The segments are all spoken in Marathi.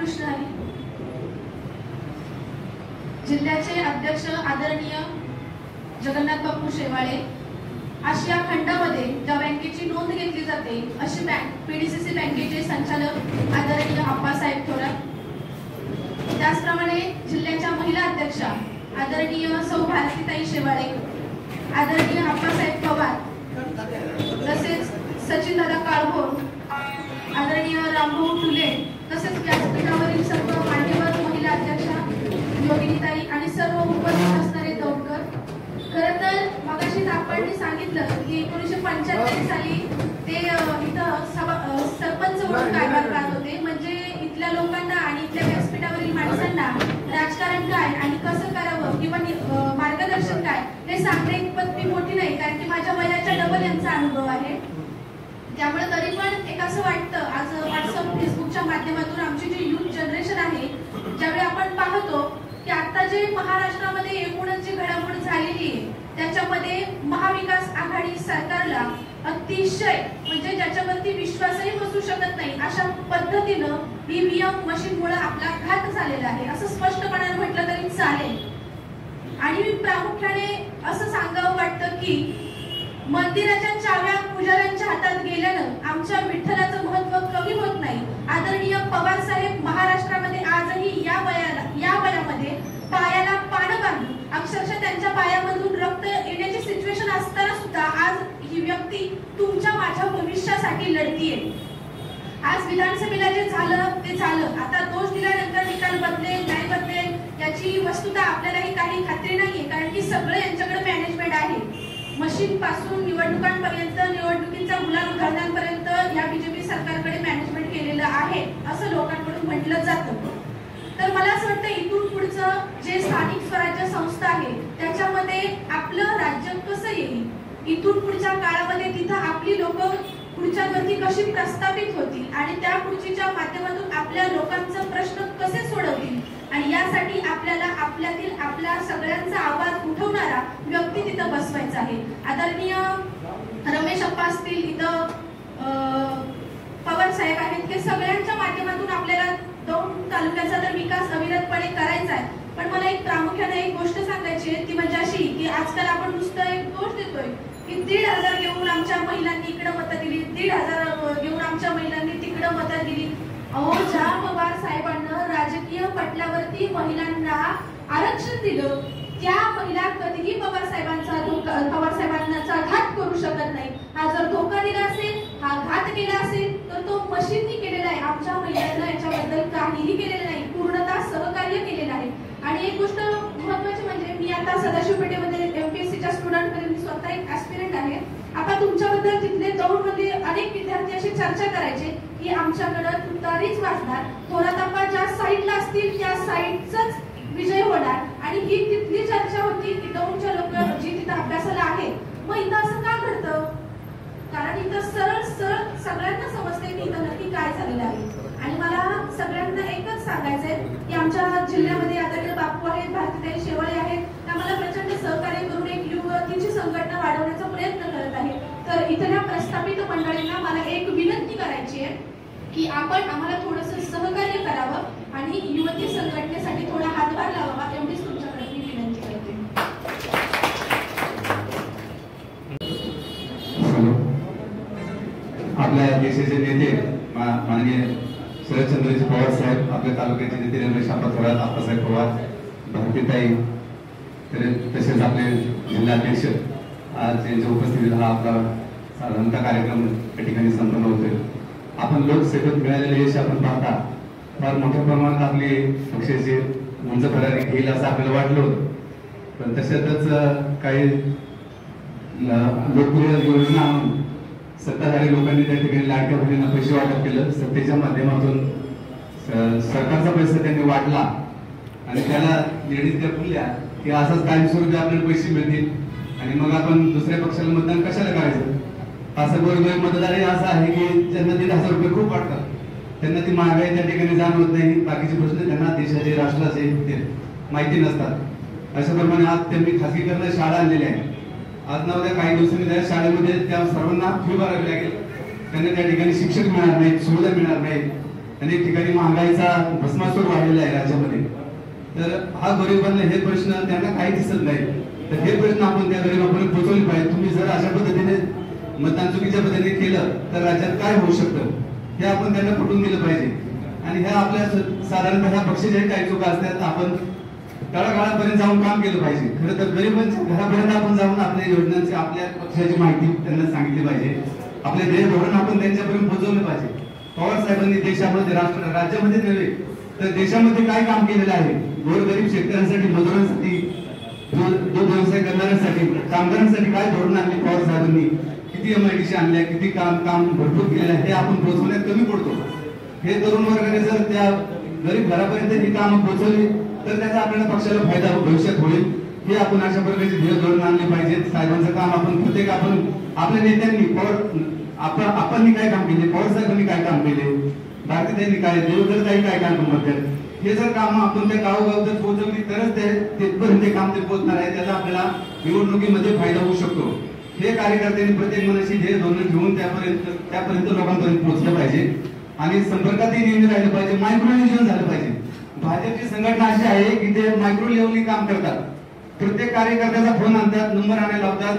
रामकृष्ण हरी. जिल्ह्याचे अध्यक्ष आदरणीय जगन्नाथ बापू शेवाळे, आशिया खंडामध्ये ज्या बँकेची नोंद घेतली जाते अशी बँक पीडीसीसी बँकेचे संचालक आदरणीय आप्पासाहेब थोरात, त्याचप्रमाणे जिल्ह्याच्या महिला अध्यक्षा आदरणीय सौ भारतीताई शेवाळे, आदरणीय आप्पासाहेब पवार, तसेच सचिनदादा काळभोर, आदरणीय रामभाऊ टुले, तसेच व्यासपीठावरील सर्व मान्यवर महिला अध्यक्षा योगिनीताई आणि सर्व उपस्थित असणारे दौडकर. खरं तर मगाशीच आपण सांगितलं की 1975 साली ते इथं सरपंच म्हणून कारभार करत होते. म्हणजे इथल्या लोकांना आणि इथल्या व्यासपीठावरील माणसांना राजकारण काय आणि कसं करावं किंवा मार्गदर्शन काय हे सांगणे इतपत मी मोठी नाही, कारण की माझ्या वयाच्या डबल यांचा अनुभव आहे. त्यामुळे तरी पण एक असं वाटतं, आज व्हॉट्सअप फेसबुकच्या माध्यमातून आमची जी युथ जनरेशन आहे, ज्यावेळी आपण पाहतो की आता जे महाराष्ट्रामध्ये एकूणच जी घडामोड झालेली आहे त्याच्यामध्ये महाविकास आघाडी सरकारला अतिशय म्हणजे ज्याच्यावरती विश्वासही बसू शकत नाही अशा पद्धतीनं ईव्हीएम मशीनमुळे आपला घात झालेला आहे असं स्पष्टपणाने म्हटलं तरी चालेल. आणि मी प्रामुख्याने असं सांगावं वाटतं की मंदिराच्या चाव्या पुजाऱ्यांच्या हातात गेल्यानं आमच्या विठ्ठलाचं महत्व कमी होत नाही. आदरणीय पवार साहेब महाराष्ट्रामध्ये आजही या वयामध्ये पायाला पानं बांधून अक्षरशः त्यांच्या पायामधून रक्त येण्याची सिच्युएशन असताना सुद्धा आज ही व्यक्ती तुमच्या माझ्या भविष्यासाठी लढतीये. आज विधानसभेला जे झालं ते झालं, आता दोष दिल्यानंतर निकाल बदलेल नाही बदलेल याची वस्तुतः आपल्यालाही काही खात्री नाहीये, कारण की सगळं यांच्याकडे मॅनेजमेंट आहे. मशीन पासून निवडणुकांपर्यंत, निवडणुकीचा गुलाल उधळण्यापर्यंत या बीजेपी सरकारकडे मॅनेजमेंट केलेलं आहे असं लोकांकडून म्हटलं जातं. तर मला असं वाटतं इथून पुढचं जे स्थानिक स्वराज्य संस्था आहे त्याच्यामध्ये आपलं राज्य कसं येईल, इथून पुढच्या काळामध्ये तिथं आपली लोक पुढच्यावरती कशी प्रस्थापित होतील आणि त्या खुर्चीच्या माध्यमातून आपल्या लोकांचे प्रश्न कसे सोडवतील, आणि यासाठी आपल्याला आपल्यातील आपल्या सगळ्यांचा आवाज उठवणारा व्यक्ती तिथं बसवायचा आहे. आदरणीय रमेश अप्पा असतील, इथं पवार साहेब आहेत, हे सगळ्यांच्या माध्यमातून आपल्याला दौंड तालुक्याचा तर विकास अविरतपणे करायचा आहे. पण मला एक प्रामुख्याने एक गोष्ट सांगायची आहे, ती म्हणजे अशी की आजकाल आपण नुसतं एक दोष देतोय की 1,500 घेऊन आमच्या महिलांनी इकडे मतं दिली, 1,500 घेऊन आमच्या महिलांनी तिकडे मतं दिली. अहो, ज्या पवार साहेबांना राजकीय पटलावरती महिलांना आरक्षण दिलं त्या महिला कधीही पवार साहेबांचा घात करू शकत नाही. हा जर धोका दिला असेल, हा घात केला असेल तर तो मशीननी केलेला आहे. आमच्या महिलांना याच्याबद्दल काहीही केलेलं नाही, पूर्णतः सहकार्य केलेलं आहे. आणि एक गोष्ट महत्वाची म्हणजे मी आता सदाशिव पेठेमध्ये एमपीएससीच्या स्टुडंटमध्ये मी स्वतः एक ऍस्पिरंट आहे. आता तुमच्याबद्दल तिथले दौंडमध्ये अनेक विद्यार्थी अशी चर्चा करायचे की आमच्याकडे तुतारीच वाजणार, थोराताप्पा ज्या साईडला असतील त्या साईडचाच विजय होणार. आणि ही तिथली चर्चा होती की दौंडच्या लोक जी तिथं अभ्यासाला आहे, मग इथं असं का घडतं, कारण इथं सरळ सरळ सगळ्यांना समजते की इथं नक्की काय झालेलं आहे. आणि मला सगळ्यांना एकच सांगायचंय की आमच्या जिल्ह्यामध्ये आदरणीय बापू आहेत, भारतीताई शेवाळे आहेत, त्या मला प्रचंड सहकार्य करून एक युवतीची संघटना वाढवण्याचा प्रयत्न करत आहे. तर इथल्या प्रस्थापित मंडळींना मला एक विनंती करायची आहे की आपण आम्हाला थोडंसं सहकार्य करावं आणि युवती संघटनेसाठी थोडा हातभार लावावा, एवढीच तुमच्याकडे मी विनंती करते. आपल्या देशाचे नेते माननीय शरदचंद्रजी पवार साहेब, आपल्या तालुक्याचे नेते रमेश अप्पा थोरात, आप्पासाहेब पवार, भारतीताई, तसेच आपले जिल्हाध्यक्ष, आज यांच्या उपस्थितीत हा आपला साधारणतः कार्यक्रम या ठिकाणी संपन्न होतोय. आपण लोकसेवेत मिळालेले यश आपण पाहता फार मोठ्या प्रमाणात आपले पक्षाचे उंच भरारी घेईल असं आपल्याला वाटलं होतं. पण तशातच काही लोकप्रिय योजना आणून सत्ताधारी लोकांनी त्या ठिकाणी लाडक्या बहिणींना पैसे वाटप केलं. सत्तेच्या माध्यमातून सरकारचा पैसा त्यांनी वाटला आणि त्याला लेडीज त्या बोलल्या की असाच कायमस्वरूपी आपल्याला पैसे मिळतील आणि मग आपण दुसऱ्या पक्षाला मतदान कशाला करायचं. असं गोरगरीब मतदारही असं आहे की ज्यांना 1,500 रुपये खूप वाटतात, त्यांना ती महागाई त्या ठिकाणी जाणवत नाही, बाकीचे प्रश्न त्यांना देशाचे राष्ट्राचे माहिती नसतात. अशाप्रमाणे आज त्यांनी खासगीकरण शाळा आणलेल्या आहेत. आज ना उद्या काही दिवसांनी त्या शाळेमध्ये त्या सर्वांना फी भरावी लागेल. त्यांना त्या ठिकाणी शिक्षक मिळणार नाहीत, सुविधा मिळणार नाहीत. अनेक ठिकाणी महागाईचा भस्मासूर वाढलेला आहे राज्यामध्ये. तर हा गरिबांना हे प्रश्न त्यांना काही दिसत नाही. तर हे प्रश्न आपण त्या गरिबांपर्यंत पोहोचवले पाहिजे. तुम्ही जर अशा पद्धतीने मतदान चुकीच्या पद्धतीने केलं तर राज्यात काय होऊ शकतं हे आपण त्यांना पटवून दिलं पाहिजे. आणि ह्या आपल्या साधारणतः ह्या पक्षाच्या काही चुका असतात, आपण तळागाळापर्यंत जाऊन काम केलं पाहिजे. खरं तर गरिबांच्या घरापर्यंत आपण जाऊन आपल्या योजनांची, आपल्या पक्षाची माहिती त्यांना सांगितली पाहिजे. आपले ध्येय धोरण आपण त्यांच्यापर्यंत पोहोचवलं पाहिजे. पवार साहेबांनी देशामध्ये, राज्यामध्ये नव्हे तर देशामध्ये काय काम केलेलं आहे, गोरगरीब शेतकऱ्यांसाठी, मजुरांसाठी, दूध व्यवसाय करणाऱ्यांसाठी, कामगारांसाठी काय धोरण आणली पवार साहेबांनी, किती MIDC आणल्या, किती काम भरपूर केलेलं आहे, हे आपण पोहोचवण्यात कमी पडतो. हे तरुण वर्गाने जर त्या गरीब घरापर्यंत ही कामं पोहोचवली तर त्याचा आपल्याला पक्षाला फायदा भविष्यात होईल. हे आपण अशा प्रकारचे ध्येय धोरण आणले पाहिजेत. साहेबांचं काम आपण प्रत्येक, आपण आपल्या नेत्यांनी, आपण काय काम केले, पवार साहेबांनी काय काम केले, भारतीयांनी काय, देवदत्ताई काय काम करतात, हे जर काम आपण त्या गावोगाव जर पोहोचवली तरच तिथपर्यंत काम ते पोहोचणार आहे. त्याचा आपल्याला निवडणुकीमध्ये फायदा होऊ शकतो. हे कार्यकर्त्यांनी प्रत्येक मनाशी ध्येय धोरण घेऊन त्यापर्यंत लोकांपर्यंत पोहोचलं पाहिजे आणि संपर्कातही नेहमी राहिलं पाहिजे. मायक्रोनियोजन झालं पाहिजे. भाजपची संघटना अशी आहे की ते मायक्रो लेवलनी काम करतात. प्रत्येक कार्यकर्त्याचा फोन आणतात, नंबर आणायला लावतात,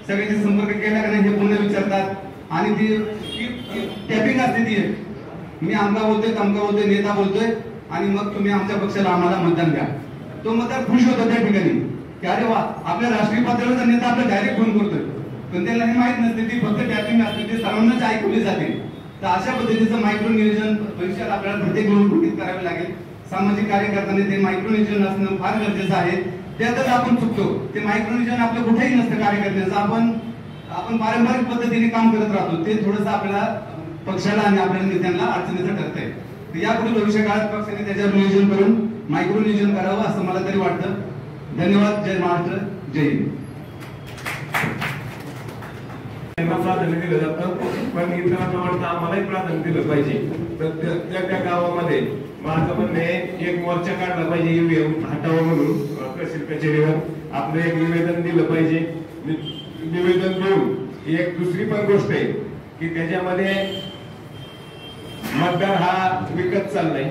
सगळ्यांशी संपर्क केला का नाही हे पुन्हा विचारतात आणि ती टॅपिंग असते. ती मी आमका बोलतोय, नेता बोलतोय आणि मग तुम्ही आमच्या पक्षाला आम्हाला मतदान द्या. तो मतदार खुश होतो त्या ठिकाणी की अरे वा, आपल्या राष्ट्रीय पातळीवरचा नेता आपला डायरेक्ट फोन करतोय. पण त्याला हे माहित नसते, ती फक्त टॅपिंग असते, ते सर्वांनाच ऐकवली जाते. तर अशा पद्धतीचं मायक्रो नियोजन भविष्यात आपल्याला प्रत्येक निवडणुकीत करावे लागेल. सामाजिक कार्यकर्त्यांनी ते मायक्रो नियोजन असणं फार गरजेचं आहे. त्यातच आपण चुकतो. ते मायक्रो नियोजन आपलं कुठेही नसतं कार्यकर्त्यांचं. आपण पारंपरिक पद्धतीने काम करत राहतो. ते थोडंसं आपल्याला पक्षाला आणि आपल्या नेत्यांना अडचणीचं ठरतंय. तर यापुढे भविष्य काळात पक्षाने त्याच्यावर नियोजन करून मायक्रो नियोजन करावं असं मला तरी वाटतं. धन्यवाद. जय महाराष्ट्र. जय हिंद. प्राधान्य दिलं जातं, पण इतरांना वाटतं आम्हालाही प्राधान्य दिलं पाहिजे. तर त्या गावामध्ये माझं म्हणणं आहे, एक मोर्चा काढला पाहिजे EVM हटावं म्हणून तहसील कचेरीवर आपलं एक निवेदन दिलं पाहिजे. निवेदन देऊन एक दुसरी पण गोष्ट आहे की त्याच्यामध्ये मतदार हा विकत चाललाय.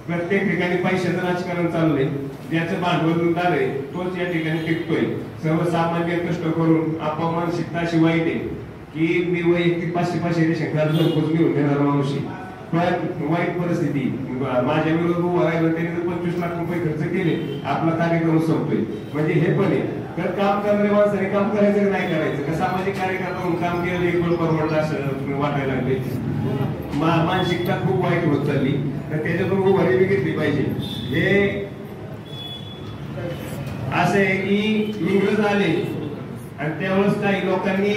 प्रत्येक ठिकाणी पैशाचं राजकारण चाललंय. ज्याचं भांडवलदार आहे तोच या ठिकाणी टिकतोय. सर्वसामान्य कष्ट करून अपमानसिकता अशी वाईट आहे की मी वैयक्तिक 500 रेशन कार्ड घरपोच घेऊन देणार मावशी. पण वाईट परिस्थिती. माझ्या विरोधात उभा राहिलं, त्यांनी जर 25 लाख रुपये खर्च केले, आपला कार्यक्रम संपतोय. म्हणजे हे पण आहे. तर काम करणारे माणसाने काम करायचं नाही करायचं का, सामाजिक कार्यकर्ता म्हणून काम केलं एक वेळ परवडलं असं वाटायला लागले. मानसिकता खूप वाईट होत चालली. तर त्याच्यातून उभारी बी घेतली पाहिजे. हे असं आहे की इंग्रज आले आणि त्यावेळेस काही लोकांनी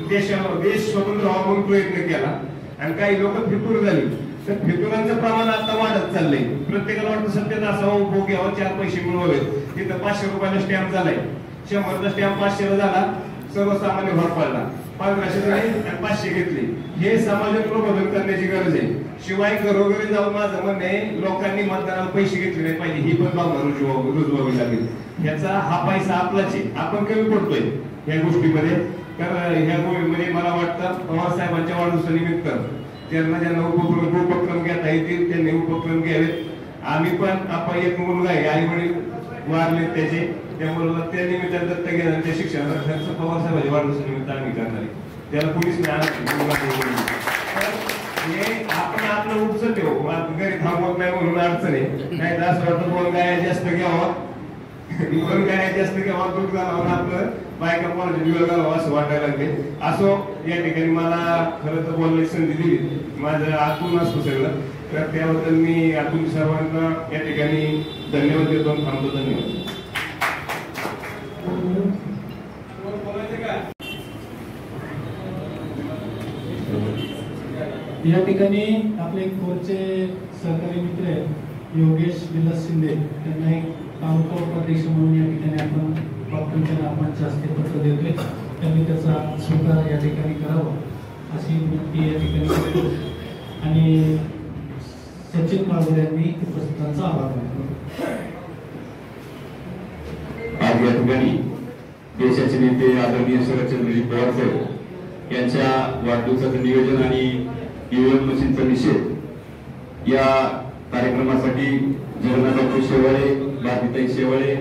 देश स्वतंत्र व्हावा म्हणून प्रयत्न केला आणि काही लोक फितूर झाली. तर फितुरांचं प्रमाण आता वाढत चाललंय. प्रत्येकाला वाटतं सत्तेत असावं, उपभोग घ्यावा, 4 पैसे मिळवले. तिथं 500 रुपयाला स्टॅम्प झालाय, 100चा स्टॅम्प 500 झाला. सर्वसामान्य भर पडला. 1500 झाले आणि 500 घेतले. हे समाजात बदल करण्याची गरज आहे. शिवाय घरोघरी जाऊन माझं म्हणणं आहे, लोकांनी मतदानाला पैसे घेतले नाही पाहिजे, ही पण भावना रुजवावी लागेल. याचा हा पैसा आपलाच आहे. आपण कमी पडतोय या गोष्टीमध्ये. तर ह्या गोष्टीमध्ये मला वाटतं पवार साहेबांच्या वाढदिवसानिमित्त त्यांना ज्यांना उपक्रम घेता येतील त्यांनी उपक्रम घ्यावेत. आम्ही पण आपण एक मुलगा आहे, आई वडील वारले त्याचे, त्यामुळे त्या निमित्तानं दत्तक घेणार त्या शिक्षणाचा खर्च पवार साहेबांच्या वाढदिवसानिमित्त आम्ही करणार आहे. त्याला कोणीच नाही. हे आपण आपलं उपसत ठेवू, घरी थांबवत नाही म्हणून अडचण आहे. नाही तर असं वाटतं 2 गाया जास्त घ्यावा, 2 गाया जास्त घ्यावा, दूध घालावं, आपलं बायका कोणाच्या जीव घालावं असं वाटायला लागले. असो, या ठिकाणी मला खरं तर बोलण्याची संधी दिली, माझं आतून असतो सगळं. तर त्याबद्दल मी आतून सर्वांना या ठिकाणी धन्यवाद देतो. थांबतो. धन्यवाद. या ठिकाणी आपले कोरचे सहकारी मित्र आहेत योगेश विलास शिंदे, त्यांना एक तालुका उपाध्यक्ष म्हणून या ठिकाणी आपण डॉक्टरांच्या नामांच्या हस्ते पत्र देतोय. त्यांनी त्याचा स्वीकार या ठिकाणी करावा अशी विनंती या ठिकाणी करतो. आणि सचिन माळगुडे यांनी उपस्थितांचा आभार मानतो. आज या ठिकाणी देशाचे नेते आदरणीय शरदचंद्रजी पवार साहेब यांच्या वाढदिवसाचं नियोजन आणि EVM मशीनचा निषेध या कार्यक्रमासाठी जगन्नाथ शेवाळे, भारतीताई शेवाळे,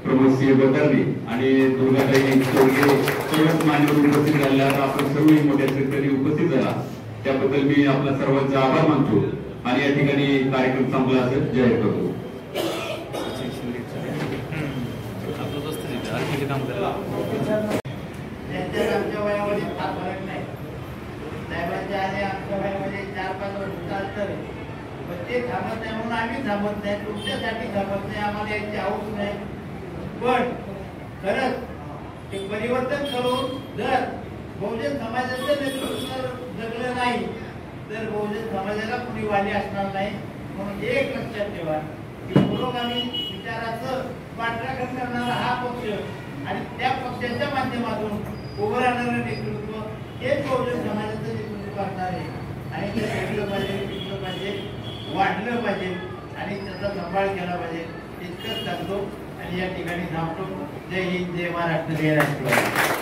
प्रमोद सिंह गटारे आणि दुर्गाताई चौगे सर्वच मान्यवर उपस्थित राहिला. आपण सर्वही मोठ्या संख्येने उपस्थित झाला त्याबद्दल मी आपला सर्वांचा आभार मानतो आणि या ठिकाणी कार्यक्रम संपला असं जाहीर करतो. आमच्या वयामध्ये फार फरक नाही. साहेबांच्या आणि आमच्या वयामध्ये 4-5 वर्ष अंतर आहे. पण ते थांबत नाही म्हणून आम्ही थांबत नाही, तुमच्यासाठी थांबत नाही, आम्हाला याची आवड नाही. पण खरंच एक परिवर्तन करून जर बहुजन समाजाचं नेतृत्व जगलं नाही तर बहुजन समाजाला कुणी वाली असणार नाही. म्हणून एक लक्षात ठेवा की पुरोगामी विचाराचं पाठराखण करणारा हा पक्ष आणि त्या पक्षाच्या माध्यमातून उभं राहणारं नेतृत्व हेच बहुजन समाजाचं नेतृत्व करणार आहे. आणि ते भेटलं पाहिजे, टिकलं पाहिजे, वाढलं पाहिजे आणि त्याचा सांभाळ केला पाहिजे. इतकंच सांगतो आणि या ठिकाणी थांबतो. जय हिंद, जय महाराष्ट्र, जय राष्ट्रवादी.